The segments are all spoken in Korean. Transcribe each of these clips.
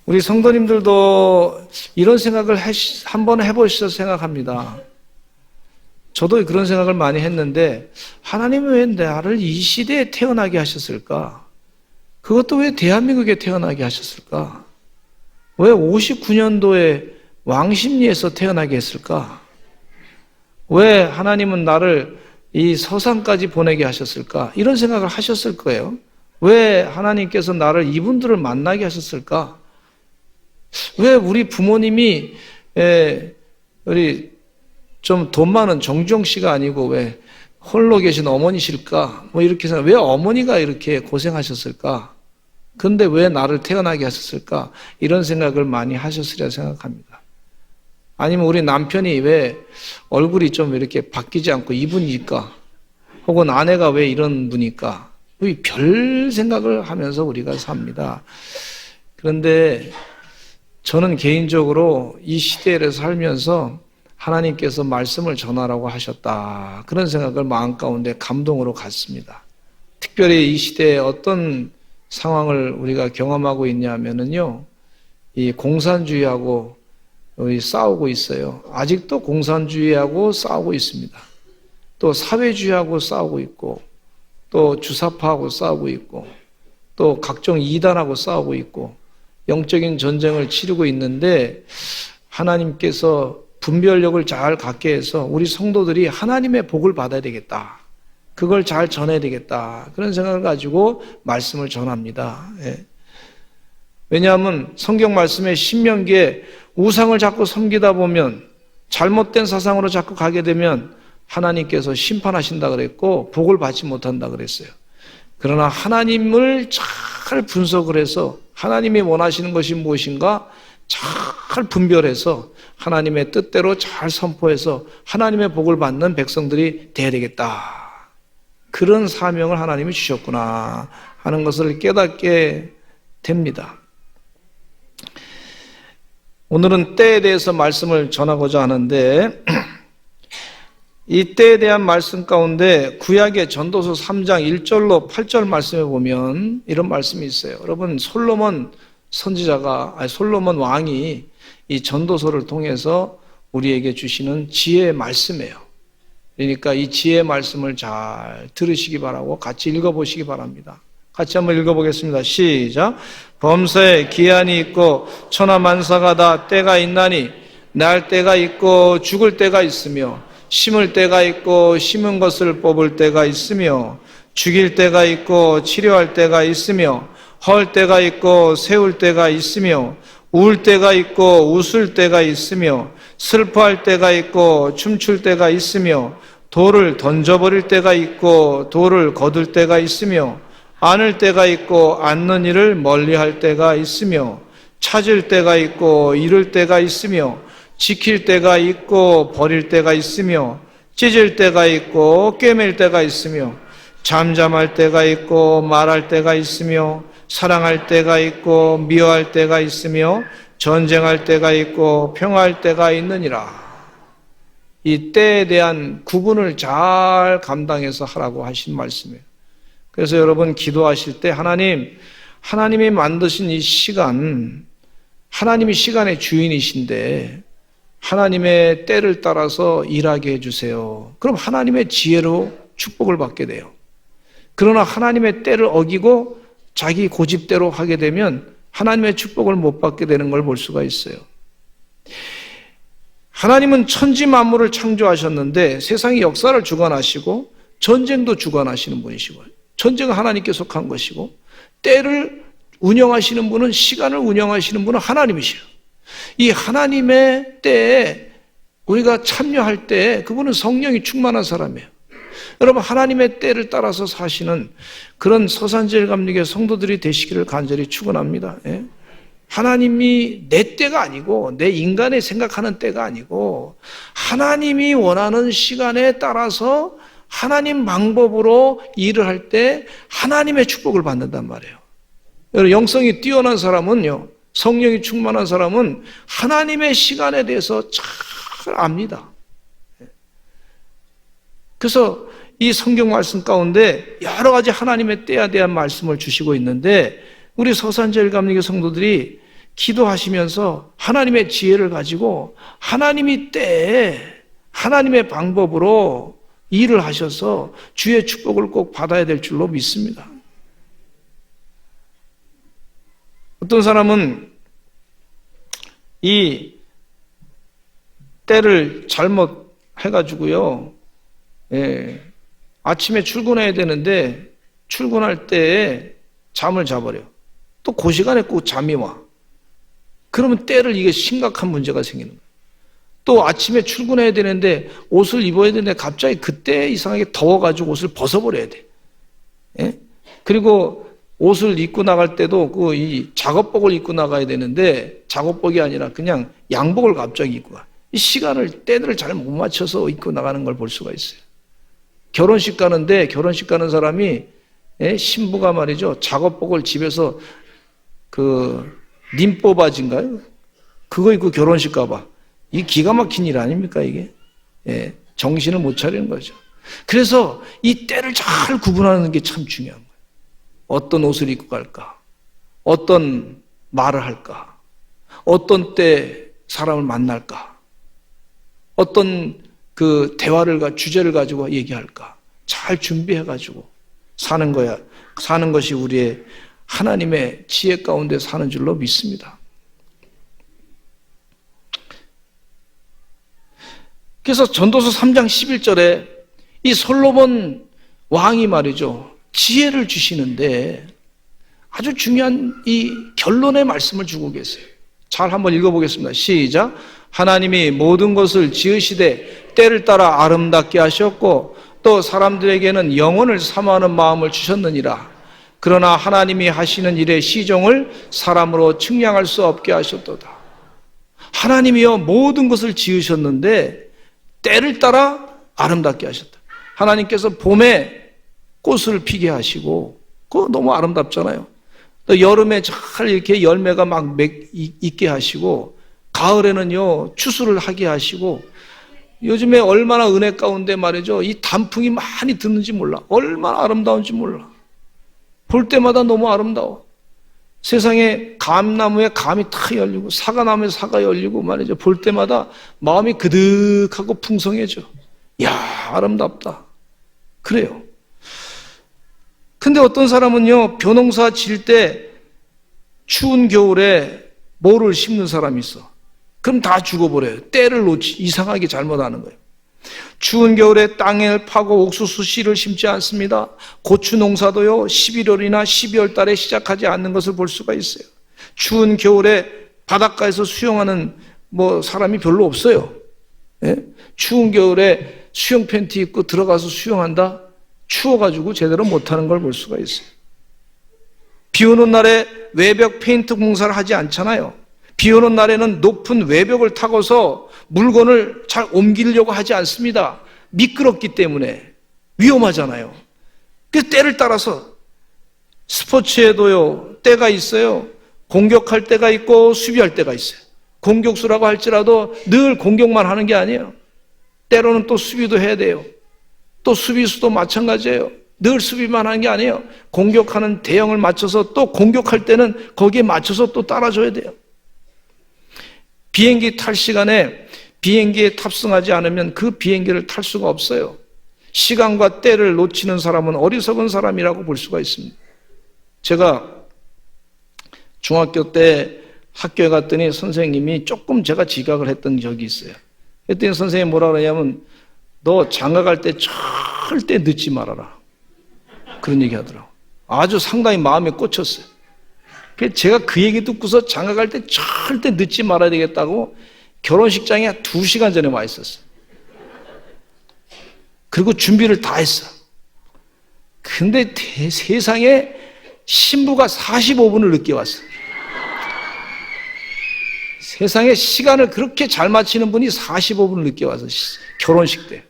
우리 성도님들도 이런 생각을 한번 해보시죠 생각합니다. 저도 그런 생각을 많이 했는데 하나님은 왜 나를 이 시대에 태어나게 하셨을까? 그것도 왜 대한민국에 태어나게 하셨을까? 왜 59년도에 왕십리에서 태어나게 했을까? 왜 하나님은 나를 이 서산까지 보내게 하셨을까? 이런 생각을 하셨을 거예요. 왜 하나님께서 나를 이분들을 만나게 하셨을까? 왜 우리 부모님이 우리 좀 돈 많은 정주영 씨가 아니고 왜 홀로 계신 어머니실까? 뭐 이렇게 생각, 왜 어머니가 이렇게 고생하셨을까? 근데 왜 나를 태어나게 하셨을까? 이런 생각을 많이 하셨으리라 생각합니다. 아니면 우리 남편이 왜 얼굴이 좀 이렇게 바뀌지 않고 이분일까? 혹은 아내가 왜 이런 분일까? 별 생각을 하면서 우리가 삽니다. 그런데 저는 개인적으로 이 시대에 살면서 하나님께서 말씀을 전하라고 하셨다. 그런 생각을 마음 가운데 감동으로 갖습니다. 특별히 이 시대에 어떤 상황을 우리가 경험하고 있냐면요. 이 공산주의하고 우리 싸우고 있어요. 아직도 공산주의하고 싸우고 있습니다. 또 사회주의하고 싸우고 있고, 또 주사파하고 싸우고 있고, 또 각종 이단하고 싸우고 있고, 영적인 전쟁을 치르고 있는데 하나님께서 분별력을 잘 갖게 해서 우리 성도들이 하나님의 복을 받아야 되겠다. 그걸 잘 전해야 되겠다. 그런 생각을 가지고 말씀을 전합니다. 예. 왜냐하면 성경 말씀에 신명기에 우상을 자꾸 섬기다 보면 잘못된 사상으로 자꾸 가게 되면 하나님께서 심판하신다 그랬고 복을 받지 못한다 그랬어요. 그러나 하나님을 잘 분석을 해서 하나님이 원하시는 것이 무엇인가 잘 분별해서 하나님의 뜻대로 잘 선포해서 하나님의 복을 받는 백성들이 돼야 되겠다. 그런 사명을 하나님이 주셨구나 하는 것을 깨닫게 됩니다. 오늘은 때에 대해서 말씀을 전하고자 하는데 이 때에 대한 말씀 가운데 구약의 전도서 3장 1절로 8절 말씀에 보면 이런 말씀이 있어요. 여러분 솔로몬 왕이 이 전도서를 통해서 우리에게 주시는 지혜의 말씀이에요. 그러니까 이 지혜의 말씀을 잘 들으시기 바라고 같이 읽어보시기 바랍니다. 같이 한번 읽어보겠습니다. 시작. 범사에 기한이 있고 천하만사가 다 때가 있나니 날 때가 있고 죽을 때가 있으며 심을 때가 있고 심은 것을 뽑을 때가 있으며 죽일 때가 있고 치료할 때가 있으며 헐 때가 있고 세울 때가 있으며 울 때가 있고 웃을 때가 있으며 슬퍼할 때가 있고 춤출 때가 있으며 돌을 던져버릴 때가 있고 돌을 거둘 때가 있으며 안을 때가 있고 앉는 일을 멀리할 때가 있으며 찾을 때가 있고 잃을 때가 있으며 지킬 때가 있고 버릴 때가 있으며 찢을 때가 있고 꿰맬 때가 있으며 잠잠할 때가 있고 말할 때가 있으며 사랑할 때가 있고 미워할 때가 있으며 전쟁할 때가 있고 평화할 때가 있느니라. 이 때에 대한 구분을 잘 감당해서 하라고 하신 말씀이에요. 그래서 여러분 기도하실 때 하나님이 만드신 이 시간, 하나님이 시간의 주인이신데 하나님의 때를 따라서 일하게 해주세요. 그럼 하나님의 지혜로 축복을 받게 돼요. 그러나 하나님의 때를 어기고 자기 고집대로 하게 되면 하나님의 축복을 못 받게 되는 걸 볼 수가 있어요. 하나님은 천지 만물을 창조하셨는데 세상의 역사를 주관하시고 전쟁도 주관하시는 분이시고 전쟁은 하나님께 속한 것이고 때를 운영하시는 분은 시간을 운영하시는 분은 하나님이시요. 이 하나님의 때에 우리가 참여할 때 그분은 성령이 충만한 사람이에요. 여러분 하나님의 때를 따라서 사시는 그런 서산제일감리교 성도들이 되시기를 간절히 축원합니다. 예? 하나님이 내 때가 아니고 내 인간의 생각하는 때가 아니고 하나님이 원하는 시간에 따라서 하나님 방법으로 일을 할 때 하나님의 축복을 받는단 말이에요. 여러분 영성이 뛰어난 사람은요, 성령이 충만한 사람은 하나님의 시간에 대해서 잘 압니다. 그래서 이 성경 말씀 가운데 여러 가지 하나님의 때에 대한 말씀을 주시고 있는데 우리 서산제일감리교 성도들이 기도하시면서 하나님의 지혜를 가지고 하나님이 때에 하나님의 방법으로 일을 하셔서 주의 축복을 꼭 받아야 될 줄로 믿습니다. 어떤 사람은 이 때를 잘못 해가지고요, 아침에 출근해야 되는데 출근할 때에 잠을 자버려. 또 그 시간에 꼭 잠이 와. 그러면 때를 이게 심각한 문제가 생기는 거예요. 또 아침에 출근해야 되는데 옷을 입어야 되는데 갑자기 그때 이상하게 더워가지고 옷을 벗어버려야 돼. 예? 그리고 옷을 입고 나갈 때도 이 작업복을 입고 나가야 되는데 작업복이 아니라 그냥 양복을 갑자기 입고 가. 이 시간을, 때를 잘 못 맞춰서 입고 나가는 걸 볼 수가 있어요. 결혼식 가는데 결혼식 가는 사람이, 신부가 말이죠, 작업복을 집에서 님뽀 바지인가요? 그거 입고 결혼식 가봐. 이 기가 막힌 일 아닙니까, 이게? 정신을 못 차리는 거죠. 그래서 이 때를 잘 구분하는 게 참 중요한 거예요. 어떤 옷을 입고 갈까? 어떤 말을 할까? 어떤 때 사람을 만날까? 어떤 주제를 가지고 얘기할까? 잘 준비해가지고 사는 거야. 사는 것이 우리의 하나님의 지혜 가운데 사는 줄로 믿습니다. 그래서 전도서 3장 11절에 이 솔로몬 왕이 말이죠, 지혜를 주시는데 아주 중요한 이 결론의 말씀을 주고 계세요. 잘 한번 읽어보겠습니다. 시작. 하나님이 모든 것을 지으시되 때를 따라 아름답게 하셨고 또 사람들에게는 영혼을 사모하는 마음을 주셨느니라. 그러나 하나님이 하시는 일의 시종을 사람으로 측량할 수 없게 하셨도다. 하나님이요, 모든 것을 지으셨는데 때를 따라 아름답게 하셨다. 하나님께서 봄에 꽃을 피게 하시고, 그거 너무 아름답잖아요. 또 여름에 잘 이렇게 열매가 막 있게 하시고, 가을에는요, 추수를 하게 하시고, 요즘에 얼마나 은혜 가운데 말이죠, 이 단풍이 많이 드는지 몰라. 얼마나 아름다운지 몰라. 볼 때마다 너무 아름다워. 세상에 감나무에 감이 탁 열리고 사과나무에 사과 열리고 말이죠. 볼 때마다 마음이 그득하고 풍성해져. 이야, 아름답다. 그래요. 근데 어떤 사람은요, 벼농사 질 때 추운 겨울에 모를 심는 사람이 있어. 그럼 다 죽어버려요. 때를 이상하게 잘못하는 거예요. 추운 겨울에 땅을 파고 옥수수 씨를 심지 않습니다. 고추 농사도요, 11월이나 12월 달에 시작하지 않는 것을 볼 수가 있어요. 추운 겨울에 바닷가에서 수영하는 사람이 별로 없어요. 예? 추운 겨울에 수영 팬티 입고 들어가서 수영한다? 추워가지고 제대로 못하는 걸 볼 수가 있어요. 비 오는 날에 외벽 페인트 공사를 하지 않잖아요. 비 오는 날에는 높은 외벽을 타고서 물건을 잘 옮기려고 하지 않습니다. 미끄럽기 때문에 위험하잖아요. 그래서 때를 따라서 스포츠에도요, 때가 있어요. 공격할 때가 있고 수비할 때가 있어요. 공격수라고 할지라도 늘 공격만 하는 게 아니에요. 때로는 또 수비도 해야 돼요. 또 수비수도 마찬가지예요. 늘 수비만 하는 게 아니에요. 공격하는 대형을 맞춰서 또 공격할 때는 거기에 맞춰서 또 따라줘야 돼요. 비행기 탈 시간에 비행기에 탑승하지 않으면 그 비행기를 탈 수가 없어요. 시간과 때를 놓치는 사람은 어리석은 사람이라고 볼 수가 있습니다. 제가 중학교 때 학교에 갔더니 선생님이 조금 제가 지각을 했던 적이 있어요. 그랬더니 선생님이 뭐라 그러냐면, 너 장가갈 때 절대 늦지 말아라. 그런 얘기 하더라고요. 아주 상당히 마음에 꽂혔어요. 제가 그 얘기 듣고서 장가갈 때 절대 늦지 말아야 되겠다고 결혼식장에 2시간 전에 와 있었어요. 그리고 준비를 다 했어. 근데 세상에 신부가 45분을 늦게 왔어. 세상에 시간을 그렇게 잘 맞추는 분이 45분을 늦게 와서 결혼식 때.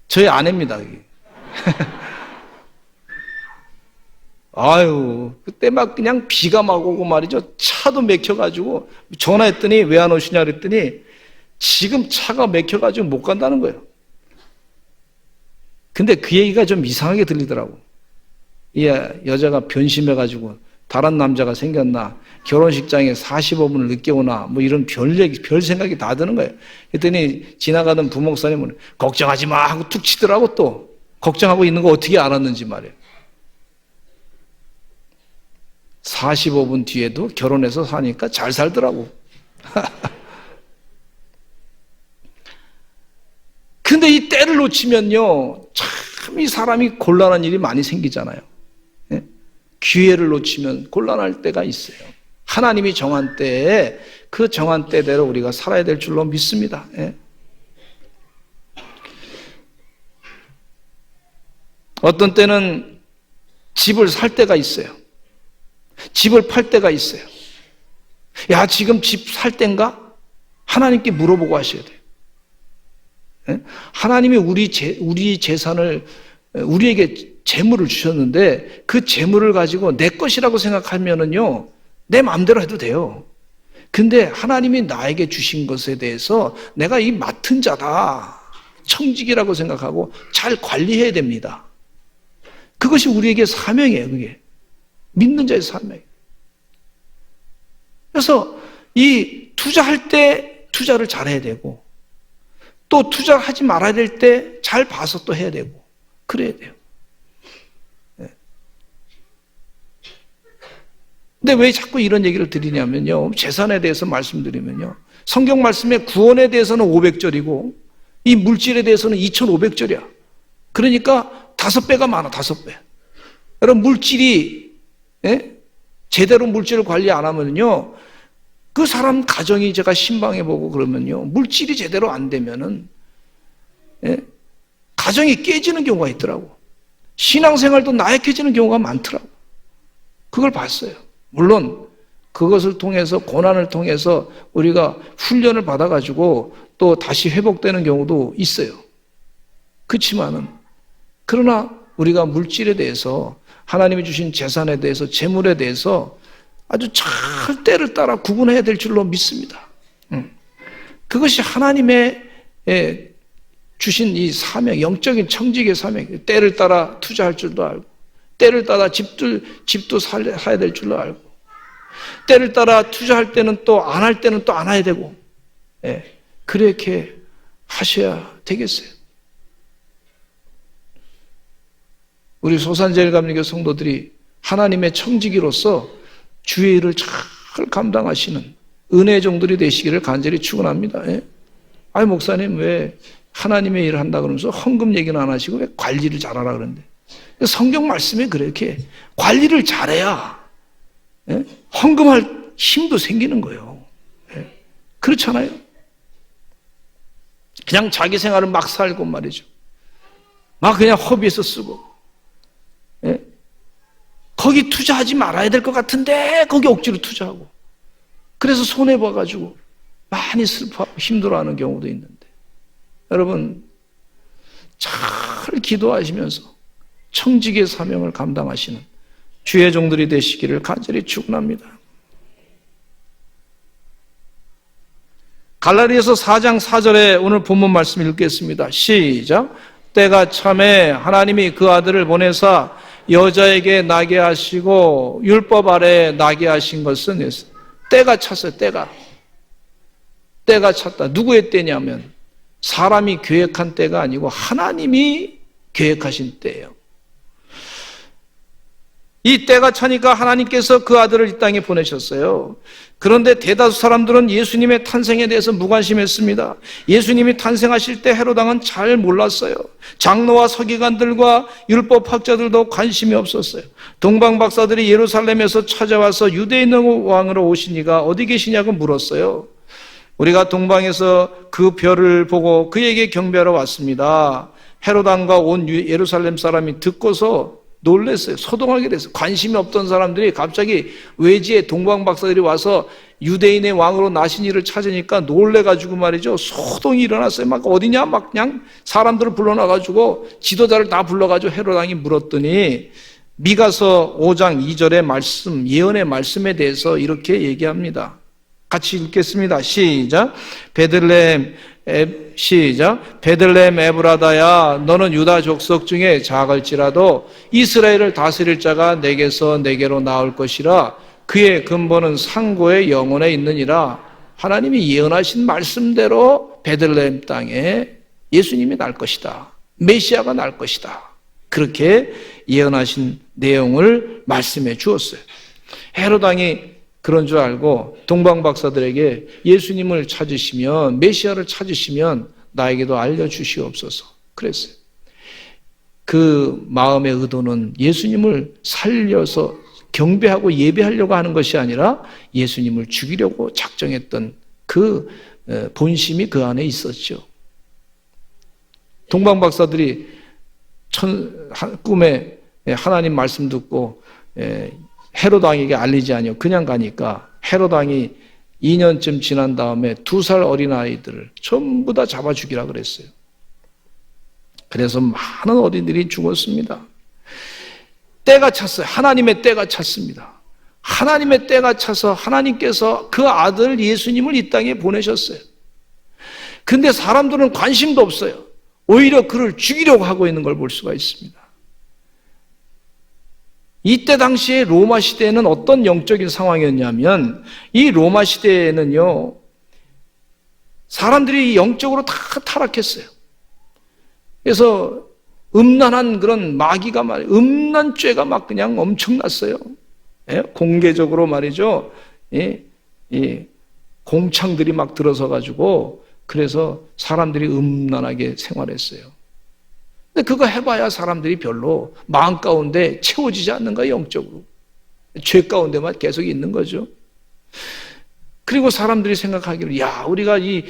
저희 아내입니다. 아유, 그때 막 그냥 비가 막 오고 말이죠. 차도 막혀가지고 전화했더니 왜 안 오시냐 그랬더니 지금 차가 막혀가지고 못 간다는 거예요. 근데 그 얘기가 좀 이상하게 들리더라고. 이 여자가 변심해가지고 다른 남자가 생겼나? 결혼식장에 45분을 늦게 오나? 뭐 이런 별 생각이 다 드는 거예요. 그랬더니 지나가던 부목사님은 걱정하지 마 하고 툭 치더라고. 또 걱정하고 있는 거 어떻게 알았는지 말이에요. 45분 뒤에도 결혼해서 사니까 잘 살더라고. 근데 이 때를 놓치면요, 참 이 사람이 곤란한 일이 많이 생기잖아요. 예? 기회를 놓치면 곤란할 때가 있어요. 하나님이 정한 때에 그 정한 때대로 우리가 살아야 될 줄로 믿습니다. 예? 어떤 때는 집을 살 때가 있어요. 집을 팔 때가 있어요. 야, 지금 집 살 때인가? 하나님께 물어보고 하셔야 돼요. 하나님이 우리 재산을, 우리에게 재물을 주셨는데 그 재물을 가지고 내 것이라고 생각하면은요, 내 마음대로 해도 돼요. 근데 하나님이 나에게 주신 것에 대해서 내가 이 맡은 자다, 청직이라고 생각하고 잘 관리해야 됩니다. 그것이 우리에게 사명이에요. 그게 믿는 자의 사명이에요. 그래서 이 투자할 때 투자를 잘해야 되고, 또 투자하지 말아야 될 때 잘 봐서 또 해야 되고 그래야 돼요. 근데 왜 자꾸 이런 얘기를 드리냐면요, 재산에 대해서 말씀드리면요, 성경 말씀에 구원에 대해서는 500절이고 이 물질에 대해서는 2500절이야. 그러니까 5배가 많아. 5배. 여러분, 물질이 제대로 물질을 관리 안 하면요, 그 사람 가정이 제가 신방해보고 그러면요, 물질이 제대로 안 되면은 가정이 깨지는 경우가 있더라고. 신앙생활도 나약해지는 경우가 많더라고. 그걸 봤어요. 물론 그것을 통해서, 고난을 통해서 우리가 훈련을 받아가지고 또 다시 회복되는 경우도 있어요. 그렇지만은, 그러나 우리가 물질에 대해서, 하나님이 주신 재산에 대해서, 재물에 대해서 아주 잘 때를 따라 구분해야 될 줄로 믿습니다. 그것이 하나님의 주신 이 사명, 영적인 청직의 사명, 때를 따라 투자할 줄도 알고, 때를 따라 집도 사야 될 줄로 알고, 때를 따라 투자할 때는 또 안 할 때는 또 안 해야 되고, 그렇게 하셔야 되겠어요. 우리 소산제일감리교 성도들이 하나님의 청지기로서 주의 일을 잘 감당하시는 은혜의 종들이 되시기를 간절히 축원합니다. 아니, 목사님 왜 하나님의 일을 한다 그러면서 헌금 얘기는 안 하시고 왜 관리를 잘하라 그러는데, 성경 말씀에 그렇게 관리를 잘해야 헌금할 힘도 생기는 거예요. 그렇잖아요. 그냥 자기 생활을 막 살고 말이죠, 막 그냥 허비해서 쓰고, 거기 투자하지 말아야 될 것 같은데 거기 억지로 투자하고, 그래서 손해봐가지고 많이 슬퍼하고 힘들어하는 경우도 있는데, 여러분 잘 기도하시면서 청직의 사명을 감당하시는 주의 종들이 되시기를 간절히 축원합니다. 갈라디아서 4장 4절에 오늘 본문 말씀 읽겠습니다. 시작. 때가 참에 하나님이 그 아들을 보내사 여자에게 나게 하시고 율법 아래 나게 하신 것은, 때가 찼어요. 때가 찼다. 누구의 때냐면 사람이 계획한 때가 아니고 하나님이 계획하신 때예요. 이 때가 차니까 하나님께서 그 아들을 이 땅에 보내셨어요. 그런데 대다수 사람들은 예수님의 탄생에 대해서 무관심했습니다. 예수님이 탄생하실 때 헤롯 왕은 잘 몰랐어요. 장로와 서기관들과 율법학자들도 관심이 없었어요. 동방 박사들이 예루살렘에서 찾아와서 유대인 왕으로 오신 이가 어디 계시냐고 물었어요. 우리가 동방에서 그 별을 보고 그에게 경배하러 왔습니다. 헤롯 왕과 온 예루살렘 사람이 듣고서 놀랐어요. 소동하게 됐어요. 관심이 없던 사람들이 갑자기 외지에 동방 박사들이 와서 유대인의 왕으로 나신 이를 찾으니까 놀래가지고 말이죠, 소동이 일어났어요. 막 어디냐, 막 그냥 사람들을 불러놔가지고 지도자를 다 불러가지고 헤롯 왕이 물었더니 미가서 5장 2절의 말씀, 예언의 말씀에 대해서 이렇게 얘기합니다. 같이 읽겠습니다. 시작. 베들레헴 시작. 베들레헴 에브라다야, 너는 유다 족속 중에 작을지라도 이스라엘을 다스릴 자가 내게서 내게로 나올 것이라. 그의 근본은 상고의 영혼에 있느니라. 하나님이 예언하신 말씀대로 베들레헴 땅에 예수님이 날 것이다. 메시아가 날 것이다. 그렇게 예언하신 내용을 말씀해 주었어요. 헤롯 왕이 그런 줄 알고 동방 박사들에게 예수님을 찾으시면, 메시아를 찾으시면 나에게도 알려주시옵소서 그랬어요. 그 마음의 의도는 예수님을 살려서 경배하고 예배하려고 하는 것이 아니라 예수님을 죽이려고 작정했던 그 본심이 그 안에 있었죠. 동방 박사들이 꿈에 하나님 말씀 듣고 헤롯 왕에게 알리지 아니요 그냥 가니까 헤롯 왕이 2년쯤 지난 다음에 2살 어린 아이들을 전부 다 잡아 죽이라 그랬어요. 그래서 많은 어린이들이 죽었습니다. 때가 찼어요. 하나님의 때가 찼습니다. 하나님의 때가 차서 하나님께서 그 아들 예수님을 이 땅에 보내셨어요. 근데 사람들은 관심도 없어요. 오히려 그를 죽이려고 하고 있는 걸 볼 수가 있습니다. 이때 당시에 로마 시대에는 어떤 영적인 상황이었냐면, 이 로마 시대에는요, 사람들이 영적으로 다 타락했어요. 그래서 음란한 그런 마귀가 음란 죄가 막 그냥 엄청났어요. 예? 공개적으로 말이죠. 예? 예. 공창들이 막 들어서 가지고 그래서 사람들이 음란하게 생활했어요. 근데 그거 해봐야 사람들이 별로 마음 가운데 채워지지 않는 거예요, 영적으로. 죄 가운데만 계속 있는 거죠. 그리고 사람들이 생각하기로, 야, 우리가 이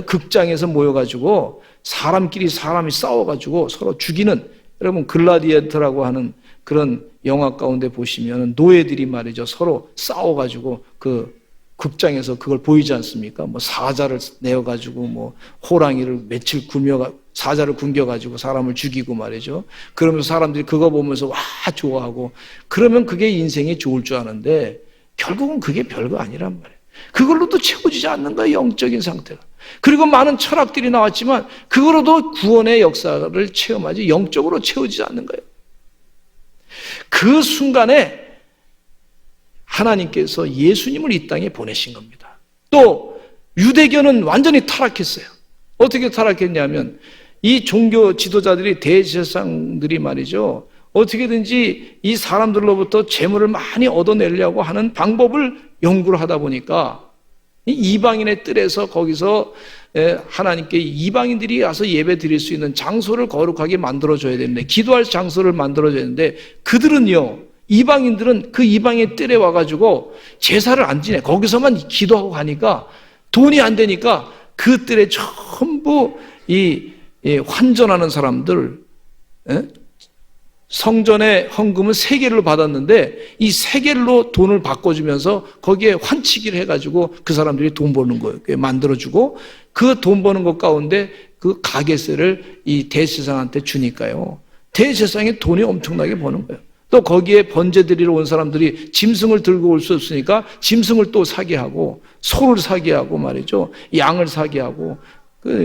극장에서 모여가지고 사람끼리 사람이 싸워가지고 서로 죽이는, 여러분 글라디에이터라고 하는 그런 영화 가운데 보시면 노예들이 말이죠, 서로 싸워가지고 그 극장에서 그걸 보이지 않습니까? 뭐 사자를 내어가지고 뭐 호랑이를 며칠 사자를 굶겨가지고 사람을 죽이고 말이죠. 그러면서 사람들이 그거 보면서 와 좋아하고, 그러면 그게 인생이 좋을 줄 아는데 결국은 그게 별거 아니란 말이에요. 그걸로도 채워지지 않는 거예요, 영적인 상태가. 그리고 많은 철학들이 나왔지만 그걸로도 구원의 역사를 체험하지 영적으로 채워지지 않는 거예요. 그 순간에 하나님께서 예수님을 이 땅에 보내신 겁니다. 또 유대교는 완전히 타락했어요. 어떻게 타락했냐면, 이 종교 지도자들이, 대제사장들이 말이죠, 어떻게든지 이 사람들로부터 재물을 많이 얻어내려고 하는 방법을 연구를 하다 보니까 이방인의 뜰에서 거기서 하나님께 이방인들이 와서 예배 드릴 수 있는 장소를 거룩하게 만들어줘야 되는데, 기도할 장소를 만들어줘야 되는데, 그들은요, 이방인들은 그 이방의 뜰에 와가지고 제사를 안 지내. 거기서만 기도하고 가니까 돈이 안 되니까 그 뜰에 전부 이 환전하는 사람들, 성전의 헌금은 세겔로 받았는데 이 세겔로 돈을 바꿔주면서 거기에 환치기를 해가지고 그 사람들이 돈 버는 거예요. 만들어주고 그 돈 버는 것 가운데 그 가게세를 이 대제사장한테 주니까요, 대제사장이 돈이 엄청나게 버는 거예요. 또 거기에 번제 드리러 온 사람들이 짐승을 들고 올 수 없으니까 짐승을 또 사게 하고, 소를 사게 하고 말이죠, 양을 사게 하고,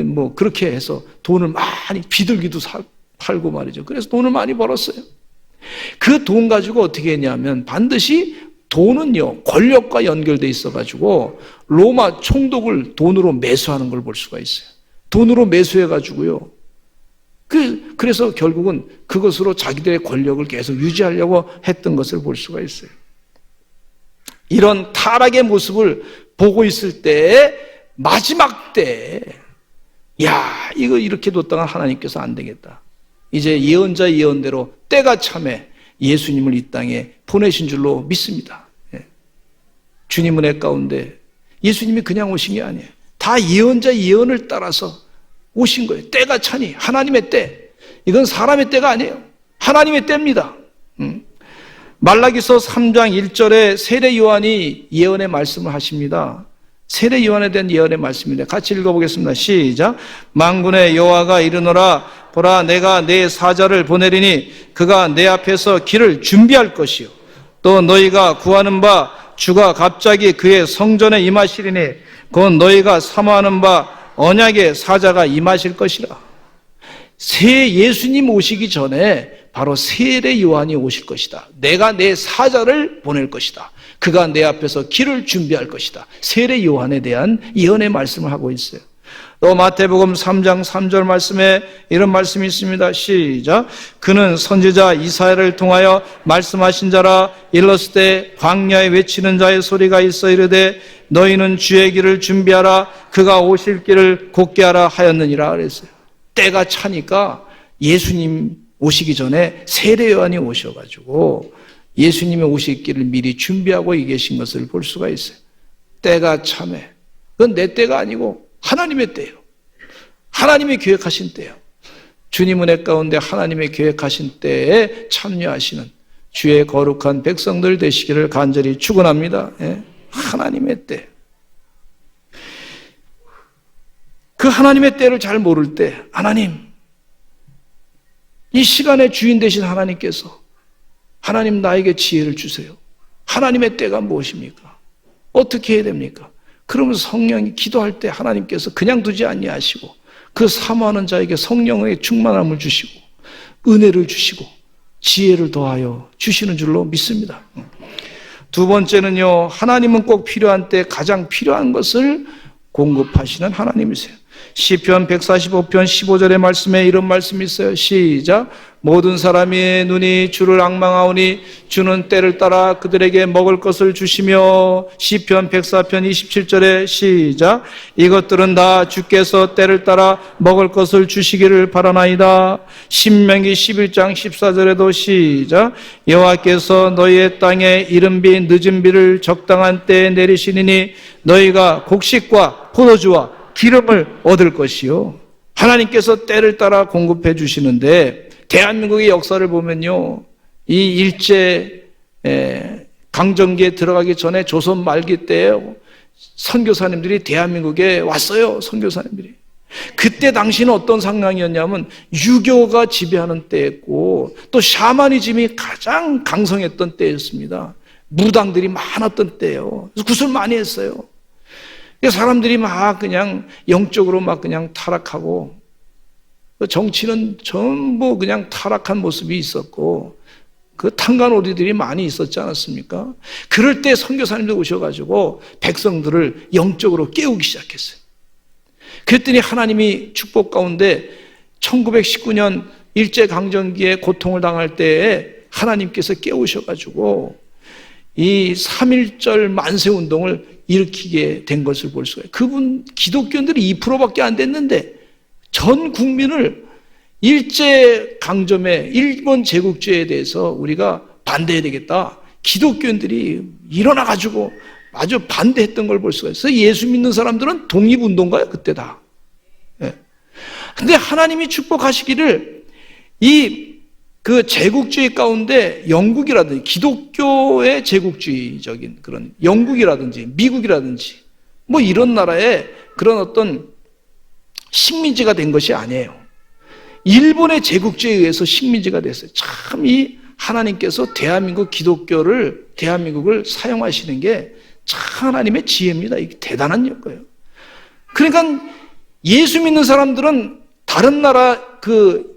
뭐 그렇게 해서 돈을 많이, 비둘기도 팔고 말이죠. 그래서 돈을 많이 벌었어요. 그 돈 가지고 어떻게 했냐면, 반드시 돈은요 권력과 연결돼 있어가지고 로마 총독을 돈으로 매수하는 걸 볼 수가 있어요. 돈으로 매수해가지고요, 그래서 결국은 그것으로 자기들의 권력을 계속 유지하려고 했던 것을 볼 수가 있어요. 이런 타락의 모습을 보고 있을 때, 마지막 때에, 야, 이거 이렇게 뒀다가 하나님께서 안 되겠다. 이제 예언자의 예언대로 때가 참에 예수님을 이 땅에 보내신 줄로 믿습니다. 주님 은혜 가운데 예수님이 그냥 오신 게 아니에요. 다 예언자의 예언을 따라서 오신 거예요. 때가 차니, 하나님의 때. 이건 사람의 때가 아니에요. 하나님의 때입니다. 말라기서 3장 1절에 세례 요한이 예언의 말씀을 하십니다. 세례 요한에 대한 예언의 말씀입니다. 같이 읽어보겠습니다. 시작. 만군의 여호와가 이르노라, 보라 내가 내 사자를 보내리니 그가 내 앞에서 길을 준비할 것이요, 또 너희가 구하는 바 주가 갑자기 그의 성전에 임하시리니 곧 너희가 사모하는 바 언약의 사자가 임하실 것이라. 새 예수님 오시기 전에 바로 세례 요한이 오실 것이다. 내가 내 사자를 보낼 것이다. 그가 내 앞에서 길을 준비할 것이다. 세례 요한에 대한 예언의 말씀을 하고 있어요. 또 마태복음 3장 3절 말씀에 이런 말씀이 있습니다. 시작. 그는 선지자 이사야를 통하여 말씀하신 자라. 일렀을 때 광야에 외치는 자의 소리가 있어 이르되 너희는 주의 길을 준비하라. 그가 오실 길을 곧게 하라 하였느니라 그랬어요. 때가 차니까 예수님 오시기 전에 세례 요한이 오셔가지고 예수님의 오실 길을 미리 준비하고 계신 것을 볼 수가 있어요. 때가 참해. 그건 내 때가 아니고 하나님의 때예요. 하나님이 계획하신 때예요. 주님 은혜 가운데 하나님의 계획하신 때에 참여하시는 주의 거룩한 백성들 되시기를 간절히 축원합니다. 예? 하나님의 때. 그 하나님의 때를 잘 모를 때 하나님, 이 시간의 주인 되신 하나님께서 하나님 나에게 지혜를 주세요. 하나님의 때가 무엇입니까? 어떻게 해야 됩니까? 그러면서 성령이 기도할 때 하나님께서 그냥 두지 아니하시고 그 사모하는 자에게 성령의 충만함을 주시고 은혜를 주시고 지혜를 더하여 주시는 줄로 믿습니다. 두 번째는요, 하나님은 꼭 필요한 때 가장 필요한 것을 공급하시는 하나님이세요. 시편 145편 15절의 말씀에 이런 말씀이 있어요. 시작. 모든 사람의 눈이 주를 앙망하오니 주는 때를 따라 그들에게 먹을 것을 주시며. 시편 104편 27절에 시작. 이것들은 다 주께서 때를 따라 먹을 것을 주시기를 바라나이다. 신명기 11장 14절에도 시작. 여호와께서 너희의 땅에 이른 비 늦은 비를 적당한 때에 내리시니니 너희가 곡식과 포도주와 기름을 얻을 것이요. 하나님께서 때를 따라 공급해 주시는데 대한민국의 역사를 보면요, 이 일제 강점기에 들어가기 전에 조선 말기 때에 선교사님들이 대한민국에 왔어요. 선교사님들이. 그때 당시는 어떤 상황이었냐면 유교가 지배하는 때였고 또 샤머니즘이 가장 강성했던 때였습니다. 무당들이 많았던 때예요. 그래서 구슬 많이 했어요. 사람들이 막 그냥 영적으로 막 그냥 타락하고 정치는 전부 그냥 타락한 모습이 있었고 그 탄간오리들이 많이 있었지 않았습니까? 그럴 때 선교사님들 오셔가지고 백성들을 영적으로 깨우기 시작했어요. 그랬더니 하나님이 축복 가운데 1919년 일제강점기에 고통을 당할 때에 하나님께서 깨우셔가지고 이 3.1절 만세운동을 일으키게 된 것을 볼 수가 있어요. 그분 기독교인들이 2%밖에 안 됐는데 전 국민을 일제강점의 일본 제국주의에 대해서 우리가 반대해야 되겠다. 기독교인들이 일어나가지고 아주 반대했던 걸 볼 수가 있어요. 예수 믿는 사람들은 독립운동가예요. 그때 다. 근데 하나님이 축복하시기를 그 제국주의 가운데 영국이라든지 기독교의 제국주의적인 그런 영국이라든지 미국이라든지 뭐 이런 나라에 그런 어떤 식민지가 된 것이 아니에요. 일본의 제국주의에 의해서 식민지가 됐어요. 참 이 하나님께서 대한민국을 사용하시는 게 참 하나님의 지혜입니다. 이게 대단한 거예요. 그러니까 예수 믿는 사람들은 다른 나라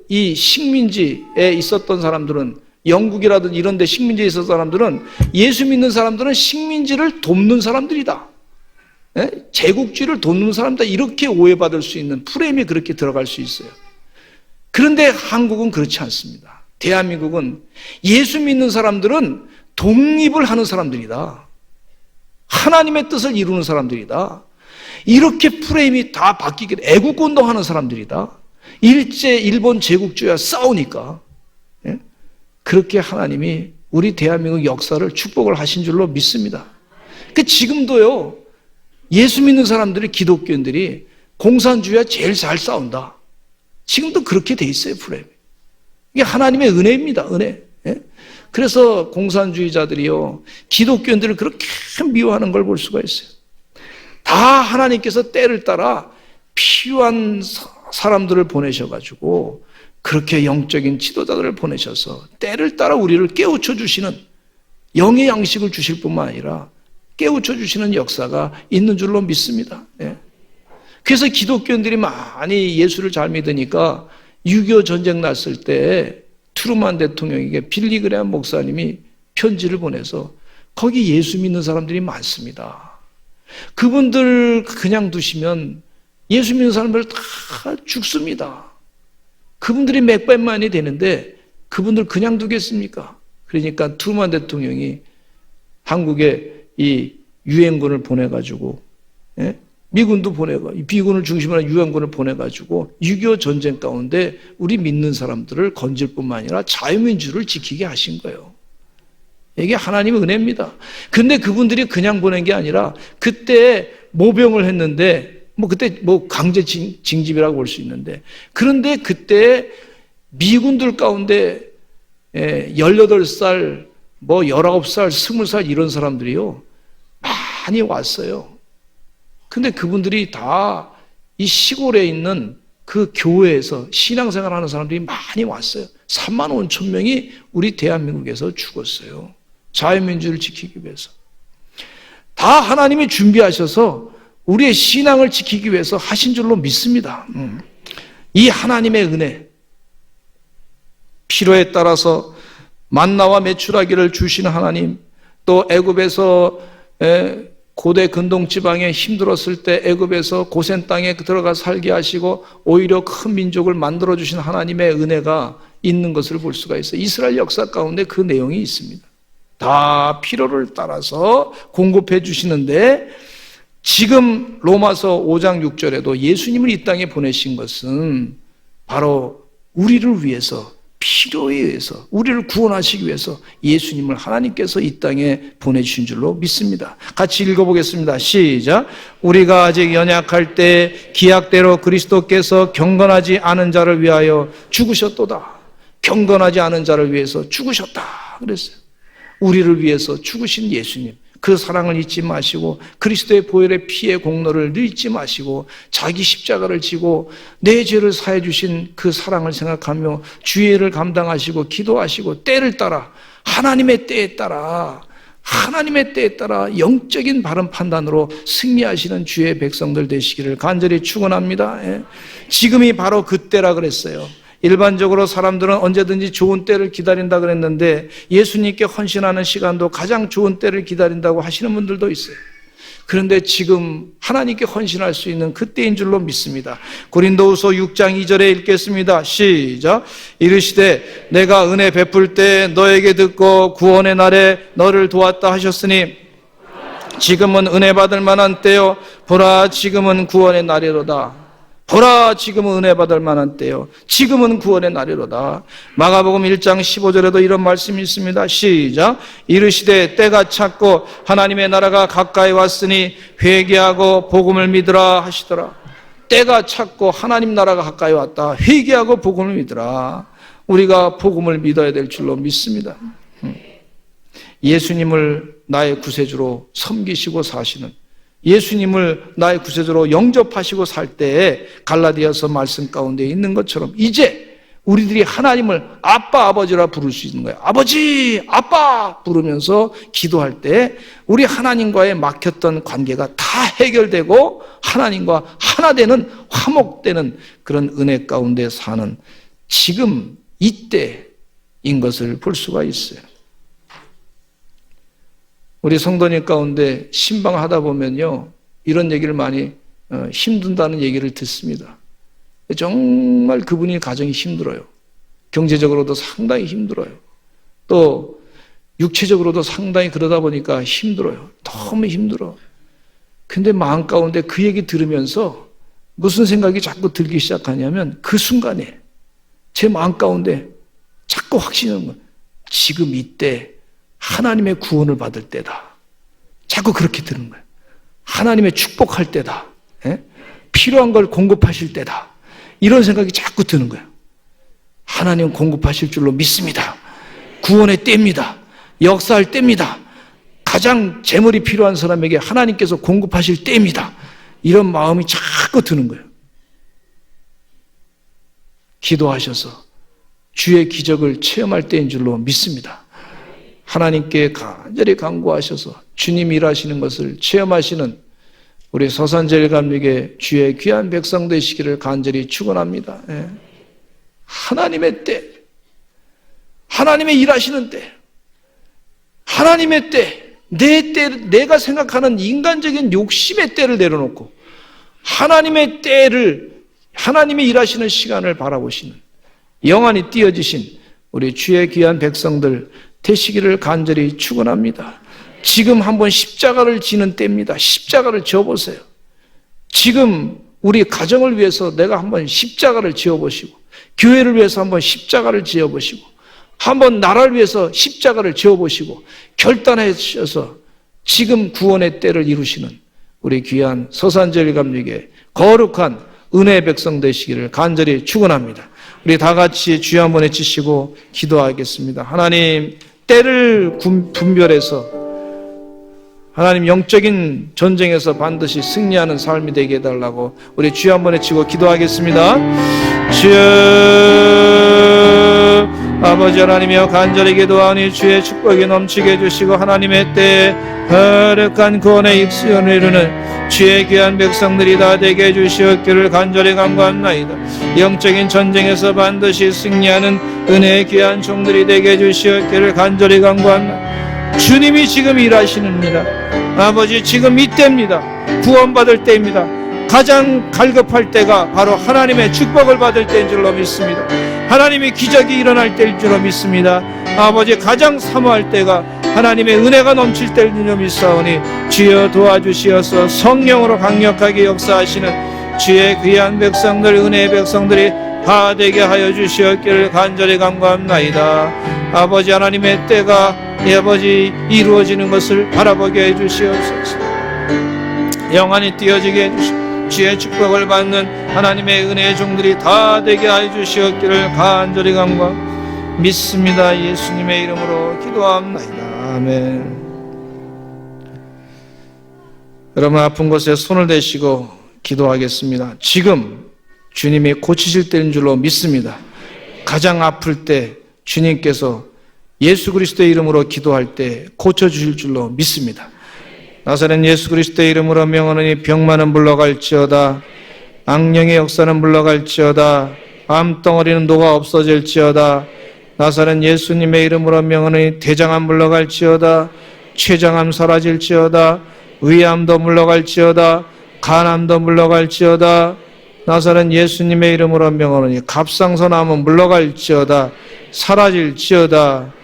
이 식민지에 있었던 사람들은 영국이라든지 이런 데 식민지에 있었던 사람들은 예수 믿는 사람들은 식민지를 돕는 사람들이다. 제국주의를 돕는 사람이다. 이렇게 오해받을 수 있는 프레임이 그렇게 들어갈 수 있어요. 그런데 한국은 그렇지 않습니다. 대한민국은 예수 믿는 사람들은 독립을 하는 사람들이다. 하나님의 뜻을 이루는 사람들이다. 이렇게 프레임이 다 바뀌게 애국운동하는 사람들이다. 일본 제국주의와 싸우니까. 그렇게 하나님이 우리 대한민국 역사를 축복을 하신 줄로 믿습니다. 지금도요, 예수 믿는 사람들이 기독교인들이 공산주의와 제일 잘 싸운다. 지금도 그렇게 돼 있어요, 프레임. 이게 하나님의 은혜입니다, 은혜. 그래서 공산주의자들이요, 기독교인들을 그렇게 미워하는 걸 볼 수가 있어요. 다 하나님께서 때를 따라 필요한 사람들을 보내셔가지고 그렇게 영적인 지도자들을 보내셔서 때를 따라 우리를 깨우쳐 주시는 영의 양식을 주실 뿐만 아니라 깨우쳐 주시는 역사가 있는 줄로 믿습니다. 그래서 기독교인들이 많이 예수를 잘 믿으니까 6.25 전쟁 났을 때 트루만 대통령에게 빌리 그레함 목사님이 편지를 보내서 거기 예수 믿는 사람들이 많습니다. 그분들 그냥 두시면 예수 믿는 사람들 다 죽습니다. 그분들이 몇백만이 되는데 그분들 그냥 두겠습니까? 그러니까 트루만 대통령이 한국에 이 유엔군을 보내가지고, 예? 미군도 미군을 중심으로 한 유엔군을 보내가지고 6.25 전쟁 가운데 우리 믿는 사람들을 건질 뿐만 아니라 자유민주를 지키게 하신 거예요. 이게 하나님의 은혜입니다. 근데 그분들이 그냥 보낸 게 아니라 그때 모병을 했는데 그때 강제 징집이라고 볼 수 있는데, 그런데 그때 미군들 가운데 18살, 19살, 20살 이런 사람들이요 많이 왔어요. 근데 그분들이 다 이 시골에 있는 그 교회에서 신앙생활 하는 사람들이 많이 왔어요. 3만 5천 명이 우리 대한민국에서 죽었어요. 자유민주를 지키기 위해서. 다 하나님이 준비하셔서 우리의 신앙을 지키기 위해서 하신 줄로 믿습니다. 이 하나님의 은혜, 필요에 따라서 만나와 메추라기를 주시는 하나님, 또 애굽에서 고대 근동 지방에 힘들었을 때 애굽에서 고센 땅에 들어가 살게 하시고 오히려 큰 민족을 만들어 주신 하나님의 은혜가 있는 것을 볼 수가 있어요. 이스라엘 역사 가운데 그 내용이 있습니다. 다 필요를 따라서 공급해 주시는데, 지금 로마서 5장 6절에도 예수님을 이 땅에 보내신 것은 바로 우리를 위해서, 필요에 의해서, 우리를 구원하시기 위해서 예수님을 하나님께서 이 땅에 보내주신 줄로 믿습니다. 같이 읽어보겠습니다. 시작. 우리가 아직 연약할 때 기약대로 그리스도께서 경건하지 않은 자를 위하여 죽으셨도다. 경건하지 않은 자를 위해서 죽으셨다 그랬어요. 우리를 위해서 죽으신 예수님, 그 사랑을 잊지 마시고 그리스도의 보혈의 피의 공로를 잊지 마시고 자기 십자가를 지고 내 죄를 사해 주신 그 사랑을 생각하며 주의를 감당하시고 기도하시고 때를 따라, 하나님의 때에 따라, 하나님의 때에 따라 영적인 바른 판단으로 승리하시는 주의 백성들 되시기를 간절히 축원합니다. 예. 지금이 바로 그때라 그랬어요. 일반적으로 사람들은 언제든지 좋은 때를 기다린다 그랬는데 예수님께 헌신하는 시간도 가장 좋은 때를 기다린다고 하시는 분들도 있어요. 그런데 지금 하나님께 헌신할 수 있는 그때인 줄로 믿습니다. 고린도후서 6장 2절에 읽겠습니다. 시작. 이르시되 내가 은혜 베풀 때 너에게 듣고 구원의 날에 너를 도왔다 하셨으니 지금은 은혜 받을 만한 때요 보라 지금은 구원의 날이로다. 보라 지금은 은혜 받을 만한 때요 지금은 구원의 날이로다. 마가복음 1장 15절에도 이런 말씀이 있습니다. 시작. 이르시되 때가 찼고 하나님의 나라가 가까이 왔으니 회개하고 복음을 믿으라 하시더라. 때가 찼고 하나님 나라가 가까이 왔다. 회개하고 복음을 믿으라. 우리가 복음을 믿어야 될 줄로 믿습니다. 예수님을 나의 구세주로 섬기시고 사시는, 예수님을 나의 구세주로 영접하시고 살 때에 갈라디아서 말씀 가운데 있는 것처럼 이제 우리들이 하나님을 아빠 아버지라 부를 수 있는 거예요. 아버지 아빠 부르면서 기도할 때 우리 하나님과의 막혔던 관계가 다 해결되고 하나님과 하나 되는, 화목되는 그런 은혜 가운데 사는 지금 이때인 것을 볼 수가 있어요. 우리 성도님 가운데 신방하다 보면요 이런 얘기를 많이 힘든다는 얘기를 듣습니다. 정말 그분이 가정이 힘들어요. 경제적으로도 상당히 힘들어요. 또 육체적으로도 상당히 그러다 보니까 힘들어요. 너무 힘들어. 근데 마음 가운데 그 얘기 들으면서 무슨 생각이 자꾸 들기 시작하냐면 그 순간에 제 마음 가운데 자꾸 확신이 오는 거예요. 지금 이때 하나님의 구원을 받을 때다. 자꾸 그렇게 드는 거예요. 하나님의 축복할 때다. 예? 필요한 걸 공급하실 때다. 이런 생각이 자꾸 드는 거예요. 하나님 공급하실 줄로 믿습니다. 구원의 때입니다. 역사할 때입니다. 가장 재물이 필요한 사람에게 하나님께서 공급하실 때입니다. 이런 마음이 자꾸 드는 거예요. 기도하셔서 주의 기적을 체험할 때인 줄로 믿습니다. 하나님께 간절히 간구하셔서 주님 일하시는 것을 체험하시는 우리 서산제일감리교 주의 귀한 백성 되시기를 간절히 축원합니다. 예. 하나님의 때, 하나님의 일하시는 때, 하나님의 때, 내 때, 내가 생각하는 인간적인 욕심의 때를 내려놓고 하나님의 때를, 하나님의 일하시는 시간을 바라보시는 영안이 띄어지신 우리 주의 귀한 백성들 되시기를 간절히 축원합니다. 지금 한번 십자가를 지는 때입니다. 십자가를 지어보세요. 지금 우리 가정을 위해서 내가 한번 십자가를 지어보시고, 교회를 위해서 한번 십자가를 지어보시고, 한번 나라를 위해서 십자가를 지어보시고 결단하셔서 지금 구원의 때를 이루시는 우리 귀한 서산제일감리교 거룩한 은혜의 백성 되시기를 간절히 축원합니다. 우리 다 같이 주여 한번 외치시고 기도하겠습니다. 하나님, 때를 분별해서 하나님 영적인 전쟁에서 반드시 승리하는 삶이 되게 해달라고 우리 주여 한번 외치고 기도하겠습니다. 주여, 아버지 하나님이여, 간절히 기도하니 주의 축복이 넘치게 해주시고 하나님의 때에 거룩한 구원의 익수연을 이루는 주의 귀한 백성들이 다 되게 해주시옵기를 간절히 간구합나이다. 영적인 전쟁에서 반드시 승리하는 은혜의 귀한 종들이 되게 해주시옵기를 간절히 간구합니다. 주님이 지금 일하시는입니다. 아버지, 지금 이때입니다. 구원받을 때입니다. 가장 갈급할 때가 바로 하나님의 축복을 받을 때인 줄로 믿습니다. 하나님의 기적이 일어날 때일 줄로 믿습니다. 아버지, 가장 사모할 때가 하나님의 은혜가 넘칠 때일 줄로 믿사오니 주여 도와주시어서 성령으로 강력하게 역사하시는 주의 귀한 백성들, 은혜의 백성들이 다 되게 하여 주시옵기를 간절히 간구합나이다. 아버지 하나님의 때가 아버지 이루어지는 것을 바라보게 해주시옵소서. 영안이 띄어지게 해주시옵소서. 주의 축복을 받는 하나님의 은혜의 종들이 다 되게 하여 주시옵기를 간절히 간구 믿습니다. 예수님의 이름으로 기도합나이다. 아멘. 여러분, 아픈 곳에 손을 대시고 기도하겠습니다. 지금 주님이 고치실 때인 줄로 믿습니다. 가장 아플 때 주님께서 예수 그리스도의 이름으로 기도할 때 고쳐주실 줄로 믿습니다. 나사렛 예수 그리스도의 이름으로 명하노니 병만은 물러갈지어다, 악령의 역사는 물러갈지어다, 암덩어리는 녹아 없어질지어다. 나사렛 예수님의 이름으로 명하노니 대장암 물러갈지어다, 췌장암 사라질지어다, 위암도 물러갈지어다, 간암도 물러갈지어다. 나사렛 예수님의 이름으로 명하노니 갑상선암은 물러갈지어다, 사라질지어다.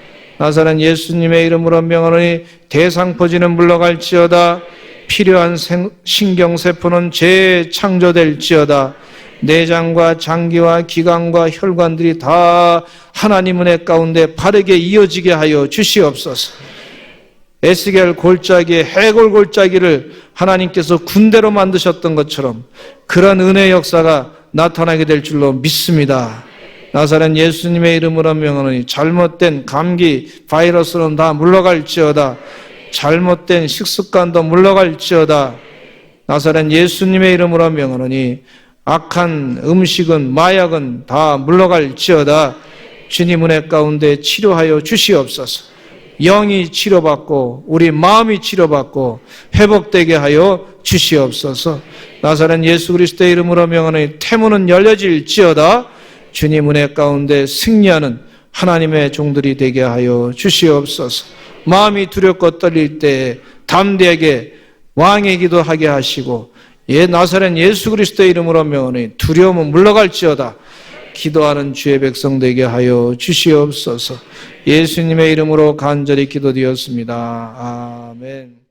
나사렛 예수님의 이름으로 명하노니 대상포진은 물러갈지어다, 필요한 신경세포는 재창조될지어다. 내장과 장기와 기관과 혈관들이 다 하나님 은혜 가운데 바르게 이어지게 하여 주시옵소서. 에스겔 골짜기에 해골 골짜기를 하나님께서 군대로 만드셨던 것처럼 그런 은혜의 역사가 나타나게 될 줄로 믿습니다. 나사렛 예수님의 이름으로 명하노니 잘못된 감기, 바이러스는 다 물러갈지어다, 잘못된 식습관도 물러갈지어다. 나사렛 예수님의 이름으로 명하노니 악한 음식은, 마약은 다 물러갈지어다. 주님 은혜 가운데 치료하여 주시옵소서. 영이 치료받고 우리 마음이 치료받고 회복되게 하여 주시옵소서. 나사렛 예수 그리스도의 이름으로 명하노니 태문은 열려질지어다. 주님 은혜 가운데 승리하는 하나님의 종들이 되게 하여 주시옵소서. 마음이 두렵고 떨릴 때 담대하게 왕의 기도하게 하시고, 나사렛 예수 그리스도의 이름으로 명하노니 두려움은 물러갈지어다. 기도하는 주의 백성 되게 하여 주시옵소서. 예수님의 이름으로 간절히 기도드렸습니다. 아멘.